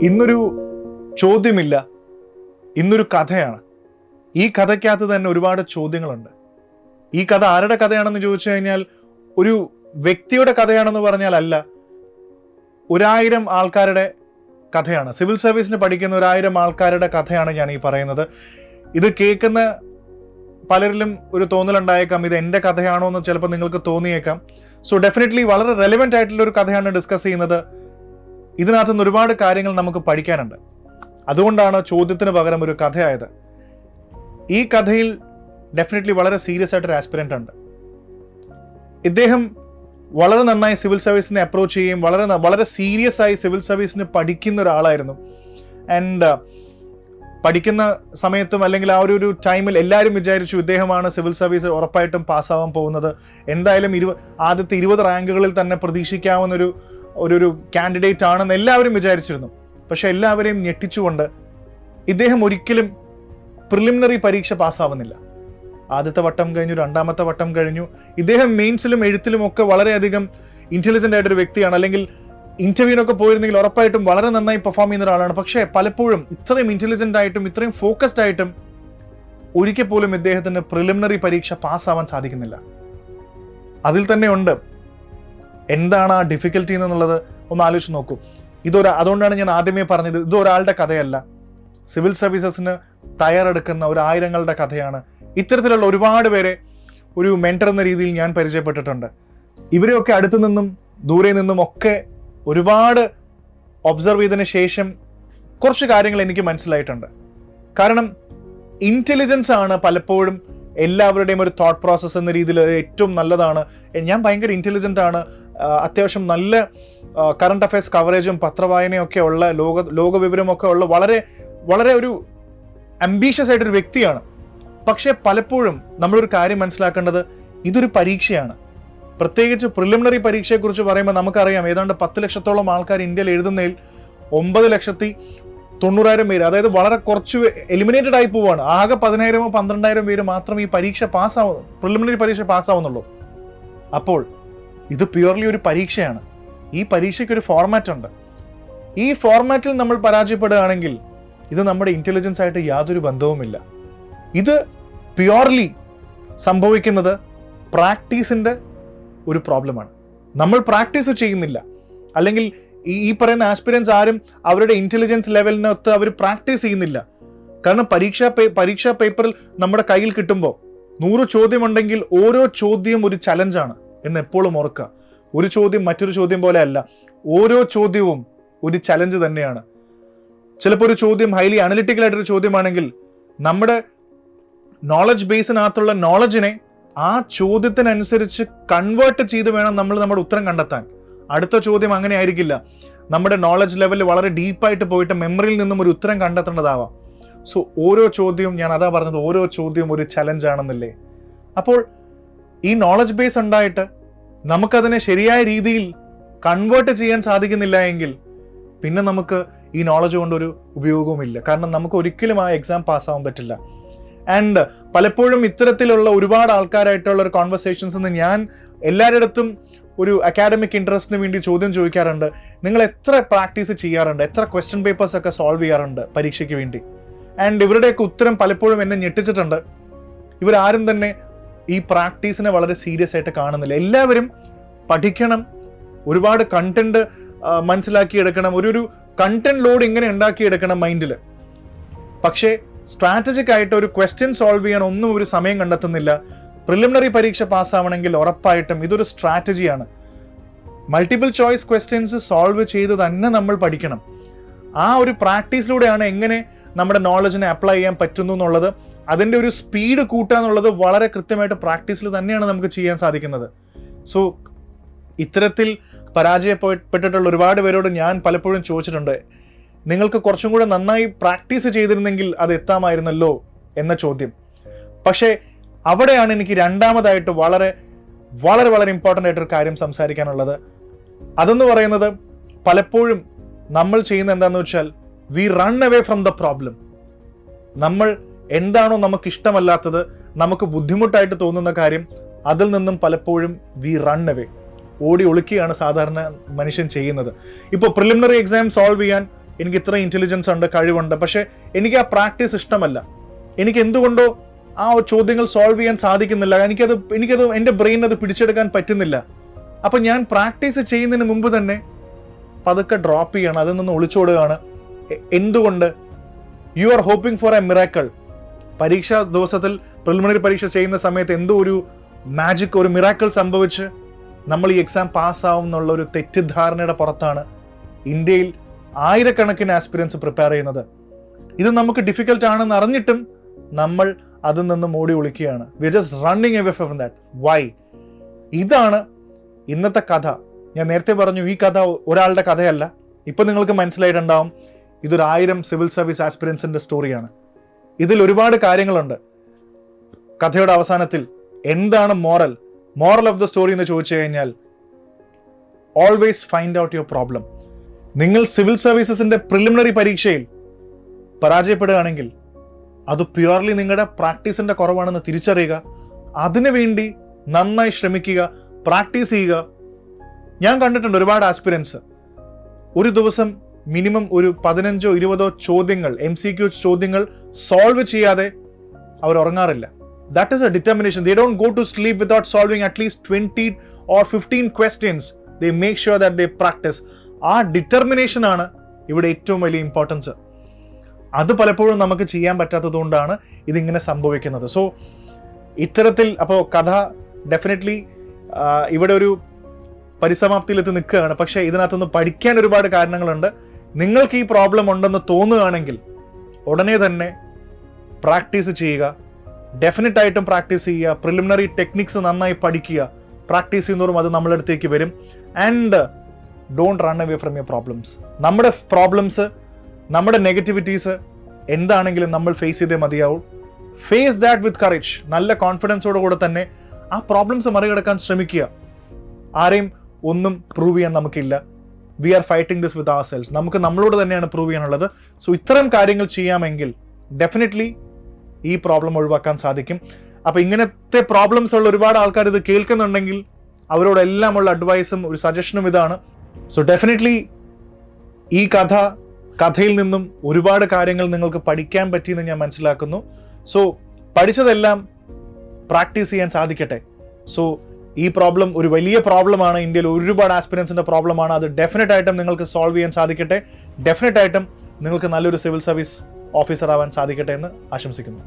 ഇന്നൊരു ചോദ്യമില്ല, ഇന്നൊരു കഥയാണ്. ഈ കഥയ്ക്കകത്ത് തന്നെ ഒരുപാട് ചോദ്യങ്ങളുണ്ട്. ഈ കഥ ആരുടെ കഥയാണെന്ന് ചോദിച്ചു കഴിഞ്ഞാൽ ഒരു വ്യക്തിയുടെ കഥയാണെന്ന് പറഞ്ഞാൽ അല്ല, 1000 ആൾക്കാരുടെ കഥയാണ്. സിവിൽ സർവീസിന് പഠിക്കുന്ന 1000 ആൾക്കാരുടെ കഥയാണ് ഞാൻ ഈ പറയുന്നത്. ഇത് കേൾക്കുന്ന പലരിലും ഒരു തോന്നലുണ്ടായേക്കാം, ഇത് എൻ്റെ കഥയാണോ എന്ന് ചിലപ്പോൾ നിങ്ങൾക്ക് തോന്നിയേക്കാം. സോ ഡെഫിനറ്റ്ലി വളരെ റെലവെൻ്റ് ആയിട്ടുള്ള ഒരു കഥയാണ് ഡിസ്കസ് ചെയ്യുന്നത്. ഇതിനകത്ത് നിന്ന് ഒരുപാട് കാര്യങ്ങൾ നമുക്ക് പഠിക്കാനുണ്ട്. അതുകൊണ്ടാണ് ചോദ്യത്തിന് പകരം ഒരു കഥയായത്. ഈ കഥയിൽ ഡെഫിനറ്റ്ലി വളരെ സീരിയസ് ആയിട്ടൊരു ആസ്പിരൻ്റ് ഉണ്ട്. ഇദ്ദേഹം വളരെ നന്നായി സിവിൽ സർവീസിനെ അപ്രോച്ച് ചെയ്യുകയും വളരെ സീരിയസ് ആയി സിവിൽ സർവീസിന് പഠിക്കുന്ന ഒരാളായിരുന്നു. ആൻഡ് പഠിക്കുന്ന സമയത്തും അല്ലെങ്കിൽ ആ ഒരു ടൈമിൽ എല്ലാവരും വിചാരിച്ചു ഇദ്ദേഹമാണ് സിവിൽ സർവീസ് ഉറപ്പായിട്ടും പാസ്സാവാൻ പോകുന്നത്. എന്തായാലും ആദ്യത്തെ 20 റാങ്കുകളിൽ തന്നെ പ്രതീക്ഷിക്കാവുന്ന ഒരു കാൻഡിഡേറ്റ് ആണെന്ന് എല്ലാവരും വിചാരിച്ചിരുന്നു. പക്ഷെ എല്ലാവരെയും ഞെട്ടിച്ചുകൊണ്ട് ഇദ്ദേഹം ഒരിക്കലും പ്രിലിമിനറി പരീക്ഷ പാസ്സാവുന്നില്ല. ആദ്യത്തെ വട്ടം കഴിഞ്ഞു, രണ്ടാമത്തെ വട്ടം കഴിഞ്ഞു. ഇദ്ദേഹം മെയിൻസിലും എഴുത്തിലും ഒക്കെ വളരെയധികം ഇന്റലിജന്റ് ആയിട്ടൊരു വ്യക്തിയാണ്. അല്ലെങ്കിൽ ഇന്റർവ്യൂവിനൊക്കെ പോയിരുന്നെങ്കിൽ ഉറപ്പായിട്ടും വളരെ നന്നായി പെർഫോം ചെയ്യുന്ന ഒരാളാണ്. പക്ഷേ പലപ്പോഴും ഇത്രയും ഇന്റലിജന്റ് ആയിട്ടും ഇത്രയും ഫോക്കസ്ഡ് ആയിട്ടും ഒരിക്കൽ പോലും ഇദ്ദേഹത്തിന് പ്രിലിമിനറി പരീക്ഷ പാസ്സാവാൻ സാധിക്കുന്നില്ല. അതിൽ തന്നെ ഉണ്ട് എന്താണ് ആ ഡിഫിക്കൽറ്റി എന്നുള്ളത് ഒന്ന് ആലോചിച്ച് നോക്കൂ. അതുകൊണ്ടാണ് ഞാൻ ആദ്യമേ പറഞ്ഞത്, ഇതൊരാളുടെ കഥയല്ല, സിവിൽ സർവീസസിന് തയ്യാറെടുക്കുന്ന 1000ങ്ങളുടെ കഥയാണ്. ഇത്തരത്തിലുള്ള ഒരുപാട് പേരെ ഒരു മെന്റർ എന്ന രീതിയിൽ ഞാൻ പരിചയപ്പെട്ടിട്ടുണ്ട്. ഇവരെയൊക്കെ അടുത്തു നിന്നും ദൂരെ നിന്നും ഒക്കെ ഒരുപാട് ഒബ്സർവ് ചെയ്തതിന് ശേഷം കുറച്ച് കാര്യങ്ങൾ എനിക്ക് മനസ്സിലായിട്ടുണ്ട്. കാരണം ഇന്റലിജൻസ് ആണ് പലപ്പോഴും എല്ലാവരുടെയും ഒരു തോട്ട് പ്രോസസ്സ് എന്ന രീതിയിൽ ഏറ്റവും നല്ലതാണ്. ഞാൻ ഭയങ്കര ഇന്റലിജന്റ് ആണ്, അത്യാവശ്യം നല്ല കറണ്ട് അഫയേഴ്സ് കവറേജും പത്രവായനയൊക്കെ ഉള്ള ലോകവിവരമൊക്കെ ഉള്ള വളരെ ഒരു അംബീഷ്യസ് ആയിട്ടൊരു വ്യക്തിയാണ്. പക്ഷെ പലപ്പോഴും നമ്മളൊരു കാര്യം മനസ്സിലാക്കേണ്ടത്, ഇതൊരു പരീക്ഷയാണ്. പ്രത്യേകിച്ച് പ്രിലിമിനറി പരീക്ഷയെക്കുറിച്ച് പറയുമ്പോൾ നമുക്കറിയാം ഏതാണ്ട് 10 ലക്ഷത്തോളം ആൾക്കാർ ഇന്ത്യയിൽ എഴുതുന്നതിൽ 9,90,000 പേര്, അതായത് വളരെ കുറച്ച് എലിമിനേറ്റഡ് ആയി പോവുകയാണ്. ആകെ 10,000 12,000 പേര് മാത്രം ഈ പ്രിലിമിനറി പരീക്ഷ പാസ്സാവുന്നുള്ളൂ. അപ്പോൾ ഇത് പ്യുവർലി ഒരു പരീക്ഷയാണ്. ഈ പരീക്ഷയ്ക്ക് ഒരു ഫോർമാറ്റ് ഉണ്ട്. ഈ ഫോർമാറ്റിൽ നമ്മൾ പരാജയപ്പെടുകയാണെങ്കിൽ ഇത് നമ്മുടെ ഇന്റലിജൻസ് ആയിട്ട് യാതൊരു ബന്ധവുമില്ല. ഇത് പ്യുവർലി സംഭവിക്കുന്നത് പ്രാക്ടീസിന്റെ ഒരു പ്രോബ്ലമാണ്. നമ്മൾ പ്രാക്ടീസ് ചെയ്യുന്നില്ല, അല്ലെങ്കിൽ ഈ പറയുന്ന ആസ്പിരൻസ് ആരും അവരുടെ ഇന്റലിജൻസ് ലെവലിനൊത്ത് അവർ പ്രാക്ടീസ് ചെയ്യുന്നില്ല. കാരണം പരീക്ഷാ പേപ്പറിൽ നമ്മുടെ കയ്യിൽ കിട്ടുമ്പോൾ 100 ചോദ്യമുണ്ടെങ്കിൽ ഓരോ ചോദ്യം ഒരു ചലഞ്ചാണ് എന്ന് എപ്പോഴും ഓർക്കുക. ഒരു ചോദ്യം മറ്റൊരു ചോദ്യം പോലെ അല്ല, ഓരോ ചോദ്യവും ഒരു ചലഞ്ച് തന്നെയാണ്. ചിലപ്പോൾ ഒരു ചോദ്യം ഹൈലി അനലിറ്റിക്കൽ ആയിട്ടൊരു ചോദ്യമാണെങ്കിൽ നമ്മുടെ നോളജ് ബേസിനകത്തുള്ള നോളജിനെ ആ ചോദ്യത്തിനനുസരിച്ച് കൺവേർട്ട് ചെയ്ത് വേണം നമ്മൾ നമ്മുടെ ഉത്തരം കണ്ടെത്താൻ. അടുത്ത ചോദ്യം അങ്ങനെ ആയിരിക്കില്ല. നമ്മുടെ നോളജ് ലെവലിൽ വളരെ ഡീപ്പായിട്ട് പോയിട്ട് മെമ്മറിയിൽ നിന്നും ഒരു ഉത്തരം കണ്ടെത്തേണ്ടതാവാം. സോ ഓരോ ചോദ്യവും, ഞാൻ അതാ പറഞ്ഞത്, ഓരോ ചോദ്യവും ഒരു ചലഞ്ച് ആണെന്നില്ലേ. അപ്പോൾ ഈ നോളജ് ബേസ് ഉണ്ടായിട്ട് നമുക്കതിനെ ശരിയായ രീതിയിൽ കൺവേർട്ട് ചെയ്യാൻ സാധിക്കുന്നില്ല എങ്കിൽ പിന്നെ നമുക്ക് ഈ നോളജ് കൊണ്ടൊരു ഉപയോഗവുമില്ല. കാരണം നമുക്ക് ഒരിക്കലും ആ എക്സാം പാസ്സാവാൻ പറ്റില്ല. ആൻഡ് പലപ്പോഴും ഇത്തരത്തിലുള്ള ഒരുപാട് ആൾക്കാരായിട്ടുള്ള ഒരു കോൺവെർസേഷൻസ് ഞാൻ എല്ലാവരുടെ അടുത്തും ഒരു അക്കാഡമിക് ഇൻട്രസ്റ്റിന് വേണ്ടി ചോദ്യം ചോദിക്കാറുണ്ട്. നിങ്ങൾ എത്ര പ്രാക്ടീസ് ചെയ്യാറുണ്ട്, എത്ര ക്വസ്റ്റ്യൻ പേപ്പേഴ്സ് ഒക്കെ സോൾവ് ചെയ്യാറുണ്ട് പരീക്ഷയ്ക്ക് വേണ്ടി? ആൻഡ് ഇവരുടെയൊക്കെ ഉത്തരം പലപ്പോഴും എന്നെ ഞെട്ടിച്ചിട്ടുണ്ട്. ഇവരാരും തന്നെ ഈ പ്രാക്ടീസിനെ വളരെ സീരിയസ് ആയിട്ട് കാണുന്നില്ല. എല്ലാവരും പഠിക്കണം, ഒരുപാട് കണ്ടന്റ് മനസ്സിലാക്കിയെടുക്കണം, ഒരു കണ്ടന്റ് ലോഡ് ഇങ്ങനെ ഉണ്ടാക്കിയെടുക്കണം മൈൻഡിൽ. പക്ഷേ സ്ട്രാറ്റജിക് ആയിട്ട് ഒരു ക്വസ്റ്റ്യൻ സോൾവ് ചെയ്യാൻ ഒന്നും ഒരു സമയം കണ്ടെത്തുന്നില്ല. പ്രിലിമിനറി പരീക്ഷ പാസ്സാവണമെങ്കിൽ ഉറപ്പായിട്ടും ഇതൊരു സ്ട്രാറ്റജിയാണ്. മൾട്ടിപ്പിൾ ചോയ്സ് ക്വസ്റ്റ്യൻസ് സോൾവ് ചെയ്ത് തന്നെ നമ്മൾ പഠിക്കണം. ആ ഒരു പ്രാക്ടീസിലൂടെയാണ് എങ്ങനെ നമ്മുടെ നോളജിനെ അപ്ലൈ ചെയ്യാൻ പറ്റുന്നു എന്നുള്ളത്, അതിൻ്റെ ഒരു സ്പീഡ് കൂട്ടുക എന്നുള്ളത് വളരെ കൃത്യമായിട്ട് പ്രാക്ടീസിൽ തന്നെയാണ് നമുക്ക് ചെയ്യാൻ സാധിക്കുന്നത്. സോ ഇത്തരത്തിൽ പരാജയപ്പെട്ടിട്ടുള്ള ഒരുപാട് പേരോട് ഞാൻ പലപ്പോഴും ചോദിച്ചിട്ടുണ്ട്, നിങ്ങൾക്ക് കുറച്ചും കൂടെ നന്നായി പ്രാക്ടീസ് ചെയ്തിരുന്നെങ്കിൽ അത് എത്താമായിരുന്നല്ലോ എന്ന ചോദ്യം. പക്ഷേ അവിടെയാണ് എനിക്ക് രണ്ടാമതായിട്ട് വളരെ വളരെ വളരെ ഇമ്പോർട്ടൻ്റ് ആയിട്ടൊരു കാര്യം സംസാരിക്കാനുള്ളത്. അതെന്ന് പറയുന്നത്, പലപ്പോഴും നമ്മൾ ചെയ്യുന്ന എന്താണെന്ന് വെച്ചാൽ V run away from the problem. നമ്മൾ എന്താണോ നമുക്ക് ഇഷ്ടമല്ലാത്തത്, നമുക്ക് ബുദ്ധിമുട്ടായിട്ട് തോന്നുന്ന കാര്യം, അതിൽ നിന്നും പലപ്പോഴും വി റൺ അവേ, ഓടി ഒളിക്കുകയാണ് സാധാരണ മനുഷ്യൻ ചെയ്യുന്നത്. ഇപ്പോൾ പ്രിലിമിനറി എക്സാം സോൾവ് ചെയ്യാൻ എനിക്ക് ഇത്ര ഇൻ്റലിജൻസ് ഉണ്ട്, കഴിവുണ്ട്, പക്ഷേ എനിക്ക് ആ പ്രാക്ടീസ് ഇഷ്ടമല്ല, എനിക്ക് എന്തുകൊണ്ടോ ആ ചോദ്യങ്ങൾ സോൾവ് ചെയ്യാൻ സാധിക്കുന്നില്ല, എനിക്കത് എൻ്റെ ബ്രെയിൻ അത് പിടിച്ചെടുക്കാൻ പറ്റുന്നില്ല. അപ്പം ഞാൻ പ്രാക്ടീസ് ചെയ്യുന്നതിന് മുമ്പ് തന്നെ പതുക്കെ ഡ്രോപ്പ് ചെയ്യണം, അതിൽ നിന്ന് ഒളിച്ചോടുകയാണ്. എന്തുകൊണ്ട്? You are hoping for a miracle. പരീക്ഷാ ദിവസത്തിൽ പ്രിലിമിനറി പരീക്ഷ ചെയ്യുന്ന സമയത്ത് എന്തോ ഒരു മാജിക്, ഒരു മിറാക്കിൾ സംഭവിച്ച് നമ്മൾ ഈ എക്സാം പാസ്സാവും എന്നുള്ള ഒരു തെറ്റിദ്ധാരണയുടെ പുറത്താണ് ഇന്ത്യയിൽ ആയിരക്കണക്കിന് ആസ്പിരൻസ് പ്രിപ്പയർ ചെയ്യുന്നത്. ഇത് നമുക്ക് ഡിഫിക്കൽട്ട് ആണെന്ന് അറിഞ്ഞിട്ടും നമ്മൾ അതിൽ നിന്ന് മോടി ഒളിക്കുകയാണ്. We are just running away from that. Why? ഇതാണ് ഇന്നത്തെ കഥ. ഞാൻ നേരത്തെ പറഞ്ഞു, ഈ കഥ ഒരാളുടെ കഥയല്ല. ഇപ്പം നിങ്ങൾക്ക് മനസ്സിലായിട്ടുണ്ടാവും, ഇതൊരു 1000 സിവിൽ സർവീസ് ആസ്പിരൻസിന്റെ സ്റ്റോറിയാണ്. ഇതിൽ ഒരുപാട് കാര്യങ്ങളുണ്ട്. കഥയുടെ അവസാനത്തിൽ എന്താണ് മോറൽ ഓഫ് ദ സ്റ്റോറി എന്ന് ചോദിച്ചു കഴിഞ്ഞാൽ, always find out your problem. നിങ്ങൾ സിവിൽ സർവീസസിന്റെ പ്രിലിമിനറി പരീക്ഷയിൽ പരാജയപ്പെടുകയാണെങ്കിൽ അത് പ്യുവർലി നിങ്ങളുടെ പ്രാക്ടീസിന്റെ കുറവാണെന്ന് തിരിച്ചറിയുക, അതിനുവേണ്ടി നന്നായി ശ്രമിക്കുക, പ്രാക്ടീസ് ചെയ്യുക. ഞാൻ കണ്ടിട്ടുണ്ട് ഒരുപാട് ആസ്പിരൻസ് ഒരു ദിവസം മിനിമം ഒരു 15-20 ചോദ്യങ്ങൾ, MCQ ചോദ്യങ്ങൾ സോൾവ് ചെയ്യാതെ അവർ ഉറങ്ങാറില്ല. That is a determination. They don't go to sleep without solving at least 20 or 15 questions. They make sure that they practise. ആ ഡിറ്റർമിനേഷൻ ആണ് ഇവിടെ ഏറ്റവും വലിയ ഇമ്പോർട്ടൻസ്. അത് പലപ്പോഴും നമുക്ക് ചെയ്യാൻ പറ്റാത്തത് കൊണ്ടാണ് ഇതിങ്ങനെ സംഭവിക്കുന്നത്. സോ ഇത്തരത്തിൽ അപ്പോൾ കഥ ഡെഫിനറ്റ്ലി ഇവിടെ ഒരു പരിസമാപ്തിയിലെത്തി നിൽക്കുകയാണ്. പക്ഷേ ഇതിനകത്തുനിന്ന് പഠിക്കാൻ ഒരുപാട് കാരണങ്ങളുണ്ട്. നിങ്ങൾക്ക് ഈ പ്രോബ്ലം ഉണ്ടെന്ന് തോന്നുകയാണെങ്കിൽ ഉടനെ തന്നെ പ്രാക്ടീസ് ചെയ്യുക. ഡെഫിനറ്റായിട്ടും പ്രാക്ടീസ് ചെയ്യുക. പ്രിലിമിനറി ടെക്നിക്സ് നന്നായി പഠിക്കുക. പ്രാക്ടീസ് ചെയ്യുന്നതോറും അത് നമ്മുടെ അടുത്തേക്ക് വരും. And don't run away from your problems. നമ്മുടെ പ്രോബ്ലംസ്, നമ്മുടെ നെഗറ്റിവിറ്റീസ് എന്താണെങ്കിലും നമ്മൾ ഫേസ് ചെയ്തേ മതിയാവും. Face that with courage. നല്ല കോൺഫിഡൻസോട് കൂടെ തന്നെ ആ പ്രോബ്ലംസ് മറികടക്കാൻ ശ്രമിക്കുക. ആരെയും ഒന്നും പ്രൂവ് ചെയ്യാൻ നമുക്കില്ല. We are fighting this with ourselves. നമുക്ക് നമ്മളോട് തന്നെയാണ് പ്രൂവ് ചെയ്യാനുള്ളത്. സോ ഇത്തരം കാര്യങ്ങൾ ചെയ്യാമെങ്കിൽ ഡെഫിനറ്റ്ലി ഈ പ്രോബ്ലം ഒഴിവാക്കാൻ സാധിക്കും. അപ്പോൾ ഇങ്ങനത്തെ പ്രോബ്ലംസ് ഉള്ള ഒരുപാട് ആൾക്കാർ ഇത് കേൾക്കുന്നുണ്ടെങ്കിൽ അവരോടെല്ലാം ഉള്ള അഡ്വൈസും ഒരു സജഷനും ഇതാണ്. സോ ഡെഫിനറ്റ്ലി ഈ കഥയിൽ നിന്നും ഒരുപാട് കാര്യങ്ങൾ നിങ്ങൾക്ക് പഠിക്കാൻ പറ്റിയെന്ന് ഞാൻ മനസ്സിലാക്കുന്നു. സോ പഠിച്ചതെല്ലാം പ്രാക്ടീസ് ചെയ്യാൻ സാധിക്കട്ടെ. സോ ഈ പ്രോബ്ലം ഒരു വലിയ പ്രോബ്ലമാണ്. ഇന്ത്യയിൽ ഒരുപാട് ആസ്പിരൻസിന്റെ പ്രോബ്ലമാണ്. അത് ഡെഫിനറ്റായിട്ടും നിങ്ങൾക്ക് സോൾവ് ചെയ്യാൻ സാധിക്കട്ടെ. ഡെഫിനറ്റായിട്ടും നിങ്ങൾക്ക് നല്ലൊരു സിവിൽ സർവീസ് ഓഫീസർ ആവാൻ സാധിക്കട്ടെ എന്ന് ആശംസിക്കുന്നു.